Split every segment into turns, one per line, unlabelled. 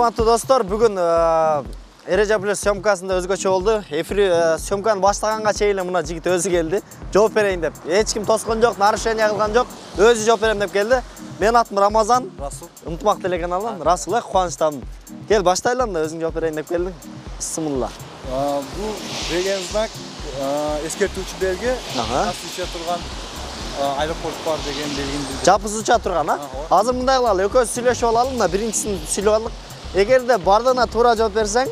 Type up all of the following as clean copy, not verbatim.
Урматтуу достор, бүгүн Эреже Плюс съемкасында өзгөчө болду. Эфир съемканы баштаганга чейин мына жигит өзү келди. Жооп берейин деп. Эч ким тоскон жок, нарушение кылган жок. Өзү жооп берем деп келди. Менин атым Рамазан.
Расул.
Ынтымак телеканалынан Расул, кубанычтамын. Кел баштайлам да, өзүң жооп берейин деп келдиң. Бисмилла.
Bu деген знак эскертүүчү белги. Астыча турган аэропорт бар деген белгини билдирет.
Жапысыча турган, а? Азыр мындай кылалы, экөөбүз сүйлөшүп алалы да, биринчисин сүйлөп алдык. Эгерде бардыгына туура жооп берсең,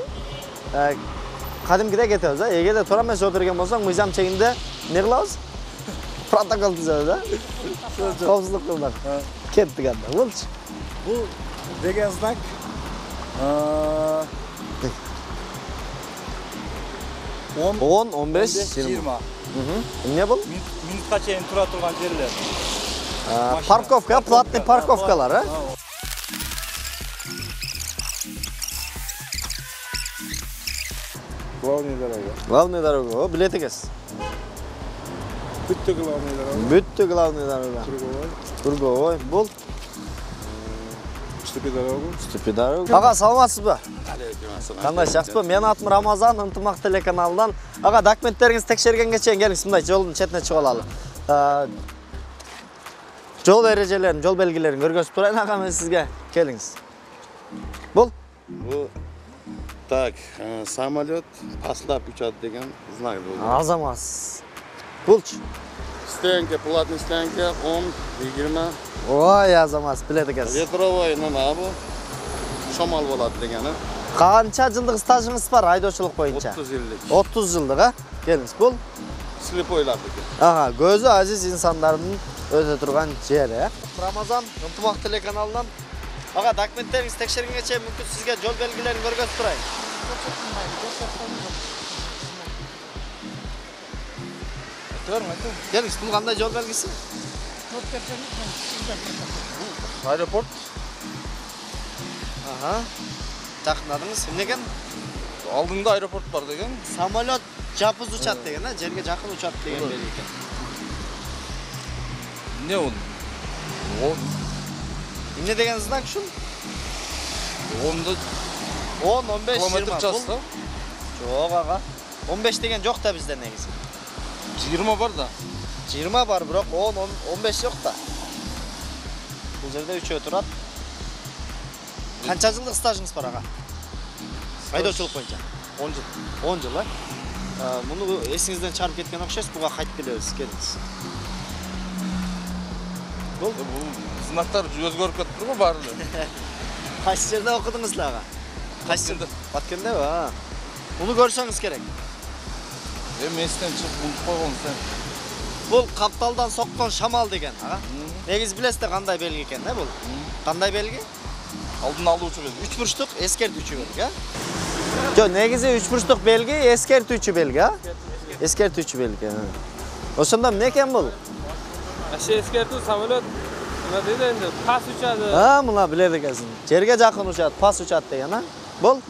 кадимкидей кетебиз, а? Эгерде туура эмес жооп берген болсоң, мыйзам чегинде эмне кылабыз? Протокол түзөбүз, а? Коопсуздук кылдык. Кеттик анда, болчу.
Bu деген знак
10, 15, 20. Эмне бул?
Минутка чейин тура турган жерлер.
Парковка, платный парковкалар, а?
Главный дорога.
Главный дорога, билет экенсиз.
Бүттү главный дорога.
Бүттү главный дорога. Турговой, бул
Ступи дорогу.
Ступи дорога. Ага, саламатсызбы? Кандай жакшысызбы? Менин атым Рамазан, Ынтымак телеканалынан. Ага, документтериңизди текшергенге чейин келиңиз, мындай жолдун четине чыгып алалы. Жол эрежелерин, жол белгилерин көргөзүп турайын, ага, мен сизге келиңиз. Бул?
Bu так, самолет паслап учат деген знак был.
Азамас. Булчу?
Стенка, платный стенка, 10, 20.
Ой, азамас, билет экенсиз.
Ветровой, bu шамал болот дегени.
Канча жылдык стажыңыз бар айдоочулук боюнча?
30 жылдык.
30 жылдык, а? Келиңиз, бул?
Слепойлар декен.
Ага, көзү азиз инсандардын өтө турган жери, Рамазан, Ынтымак телеканалынан. Ага, документтериңизди текшергенге чейин мүмкүн сизге жол белгилерин көргөзүп турайын. Келиңиз, бул кандай жол белгиси?
Аэропорт.
Ага. Жакындадыңыз, эмне экен?
Алдыңда аэропорт бар деген.
Самолет жапыз учат деген, а? Жерге жакын учат деген белги экен.
Не он?
Эмне деген знак ушул?
Онда
10, 15, 20.
километр часта.
Жок, ага. 15 деген жок да бизде негизи.
20 бар да.
20 бар, бирок 10, 15 жок да. Бул жерде үчөө турат. Канча жылдык стажыңыз бар, ага? Айдоочулук боюнча.
10 жыл.
10 жыл, а? Муну эсиңизден чыгарып кеткен окшойсуз, буга кайтып келебиз, келиңиз.
Бул знактар өзгөрүп кетип турбу баары эле.
Кайсы жерде окудуңуз эле, ага?
Баткенде.
Баткендеби, а? Муну көрсөңүз керек.
Местен чыгып булуп койгон сен.
Бул капталдан соккон шамал деген, ага? Негизи билесиздер кандай белги экен, бул? Кандай белги?
Алдын алуучу белги.
3 бурчтук эскертүүчү белги, а? Жок, негизи 3 бурчтук белги эскертүүчү белги, а? Эскертүүчү белги. Ошондо эмне экен бул?
Эскертүү самолет нема дейди энди? Пас учады.
Мына билет экенсиң. Жерге жакын учат, пас учат деген, а? Бул?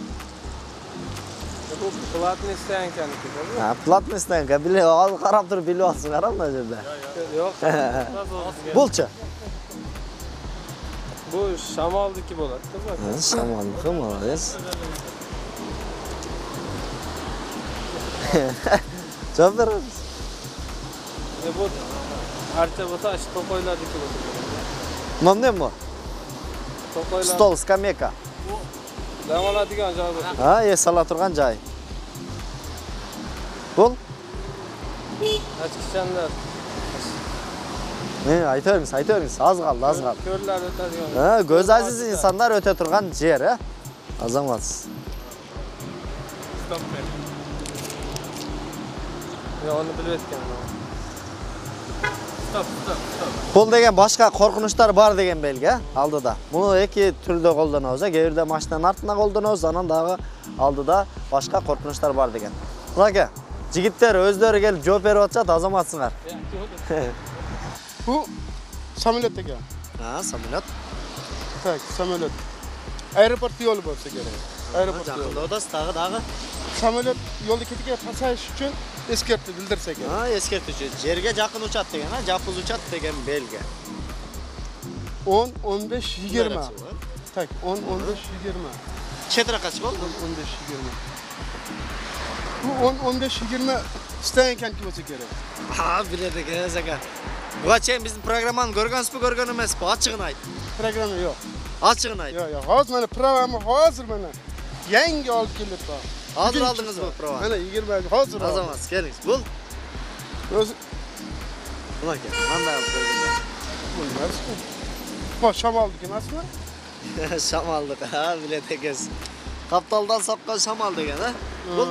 Платный стоянканыкы.
Платный стоянка. Ал карап туруп билип алсыңар мына жерде.
Жок.
Булчу?
Бул шамалдыки болот да.
Шамалдыкы, молодец. Жооп беребиз.
Бул арча болсо аш токойлардыки болот.
Мындай мо?
Токойлар.
Стол, скамейка.
Дам алатыган жай болот.
Эс ала турган жай. Бул?
Ачкычандар.
Айта бериңиз, аз калды, аз калды.
Көрлөр өтөдүгөн.
Көз азиз инсандар өтө турган жер, а? Азаматсыз.
Стоп. Я аны билбет экенмин. Стоп.
Бул деген башка коркунучтар бар деген белги, а? Алдыда. Муну эки түрдө колдонобуз, а? Кээ бирде машинанын артына колдонобуз, анан дагы алдыда башка коркунучтар бар деген. Мынаке, жигиттер өздөрү келип жооп берип атышат, азаматсыңар.
Bu samolyot ekan.
Samolyot.
Tak, samolyot. Aeroport yo'li bo'lsa kerak. Aeroport yo'li.
Jaqinda o'tasiz, dag'i.
Samolyot yo'lda ketiga pasayish uchun eskertib bildirsa kerak.
Eskertuvchi. Yerga yaqin uchat degan, japuz uchat degan belgi.
10, 15, 20. Tak, 10, 15, 20.
Çetre kaç oldu?
15-20. Bu 15-20 isteyen kenki olsa gerek.
Ha biledik ya Zaka. Buga çeyin bizim programın görgensizmi görgön emes bu. Açıgın ayt.
Programı yok.
Açıgın ayt.
Yok yok. Hazır bana programı hazır bana. Yangi alıp gelip bak.
Hazır aldınız bu programı.
Bana 20 hazır.
Azamaz geliniz. Bul.
Öz
Buna gel. Manda yapıp
bunlar. Bak şam aldık emasmı?
Şam aldık ha biledik ez. Kaptaldan sapkan şam aldık ya ha. Bul.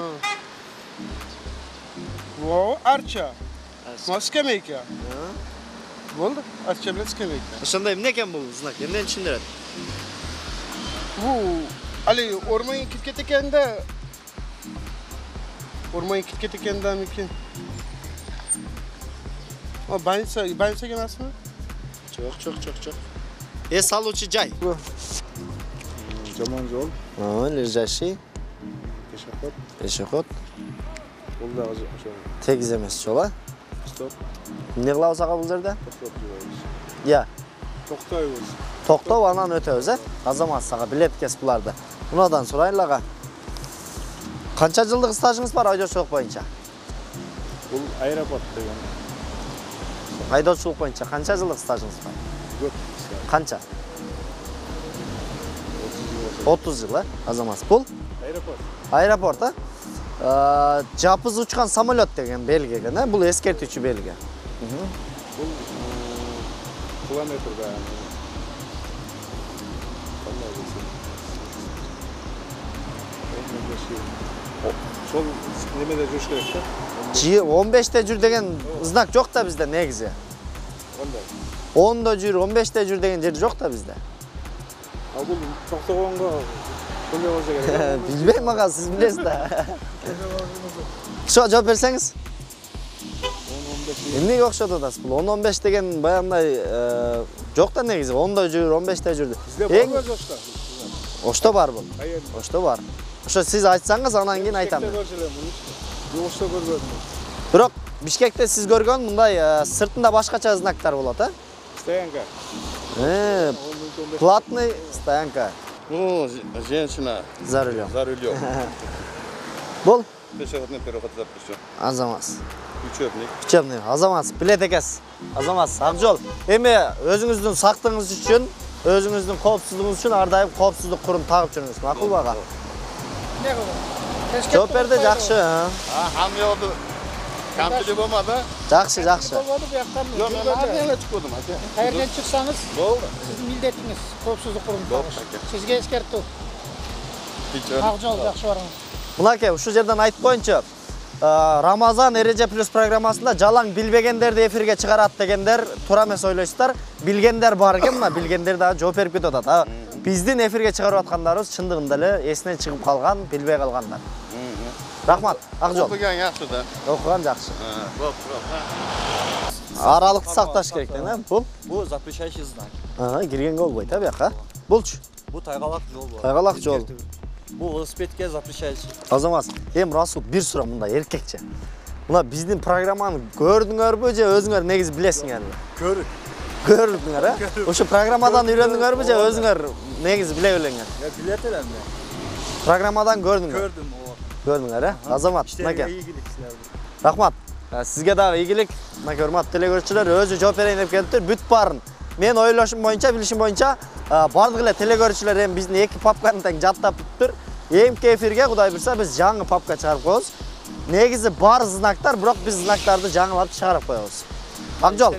Bu arça. Maskemek ya. Oldu. Arça bile skemek ya.
Şundayım ne ken bu znak? Yemden içindir.
Bu Ali ormanın kitketekende ormanın kitketekende mümkün. O ben gelmez mi?
Çok. Saluçi cay.
Жаман жол,
Лежащий.
пешеход,
Пешеход.
қолдағы жол.
Tegiz emes çola.
Стоп,
Ne kılavuzaka bu жерде?
тоқтап жүріңіз.
Ya.
Тоқтайбыз.
Toktov anan ötөбүз э. Азамат сага билет кес буларды. Мунадан сурайын ага. Канча жылдык стажыңыз бар айдоочулук боюнча?
Бұл аэропорт деген.
Айдоочулук боюнча канча жылдык стажыңыз бар?
Көп.
Канча? 30 жыл, э? Азамат. Бул
Аэропорт.
аэропорт, э? Жапыз учкан самолет деген белги экен, э? Бул эскертүүчү белги.
Бұл километрда. Сол немеде жүрүш керек да?
15'te жүр деген знак жок да бизде негизи.
Ондай.
10'da жүр, 15'te жүр деген жер жок да бизде.
Ал бұл тоқтағанға қандай болса керек?
Билбейм ага, сиз билесиз да. Şu жооп берсеңиз.
10-15.
Эмнеге окшоп атасыз? Бул 10-15 деген баягындай жок да негизи. 10'da жүр, 15'te жүр.
Бизде бар жокта?
Ошто бар бул.
Каерде?
Ошто бар. Ошо сиз айтсаңыз анан кийин айтам.
Ошто көрбөдүм.
Бирок Бишкекте сиз көргөн мындай сыртында башкача знактар болот, а?
Стоянка.
Платный стоянка
Ну, женщина
за рулем.
за рулем.
Бул
Пешеходный переход запрещен.
Азамат.
Учебник.
Учебный. Азамат, билет экес. Азамат, ак жол. Эми өзүңүздүн сактыгыңыз үчүн, өзүңүздүн коопсуздугуңуз үчүн ар дайым коопсуздук курун тагып жүрүңүз. Макулбу ага?
Ne kadar?
Жооп берди, жакшы.
Ham yoldu. Kamçılık olmadı.
Жакшы, жакшы.
Olmadı bu yaktan mı?
Yok ben nereye çıkıyordum hadi.
Hayırdan çıksanız
Oldu.
sizin millettiniz. Kopsuzluk kurum
Doğru.
Sizge eskerttu.
Hiç öyle.
Akjol жақсы барыңыз.
Мынакей, ушул жерден айтып коеюнчу. Рамазан Эреже плюс программасында жалаң билбегендерди эфирге чыгарат дегендер туура эмес ойлойсуздар. Билгендер бар экен мына, билгендер дагы жооп берип кетип атат. Биздин эфирге чыгарып аткандарыбыз чындыгында эле эсинен чыгып калган, билбей калгандар. Рахмат, ак жол.
Okuyan yaxşı da.
Окуган жакшы.
Bop.
Аралыкты сакташ керек да, бул?
Bu запрещающий знак.
Киргенге болбойт, а бияка. Булчу.
Bu taygalak yol bu.
Тайгалак жол.
Bu велосипедке запрещающий.
Азамат, Расул бир сурам мында эркекче. Мына биздин программаны көрдүңөрбү же өзүңөр негизи билесиңерби? Көрдүңөр, а? Ошо программадан үйрөндүңөрбү же өзүңөр негизи биле белеңер?
Ya bilet elen mi?
Программадан көрдүңөр.
Gördüm o.
Көрдүңөр, а? Азамат,
İşlerine
мынакей.
iyi gidikler.
Рахмат. Сизге дагы ийгилик. Мынакей урматтуу телекөрүүчүлөр, өзү жооп берейин деп келиптир. Бүт барын. Мен ойлошум боюнча, билишим боюнча, бардык эле телекөрүүчүлөр эми биздин эки папканы тең жаттап бүттүр. Эмки эфирге Кудай буйрса биз жаңы папка чыгарып коебуз. Негизи бар знактар, бирок биз знактарды жаңылап чыгарып коебуз. Ак жол.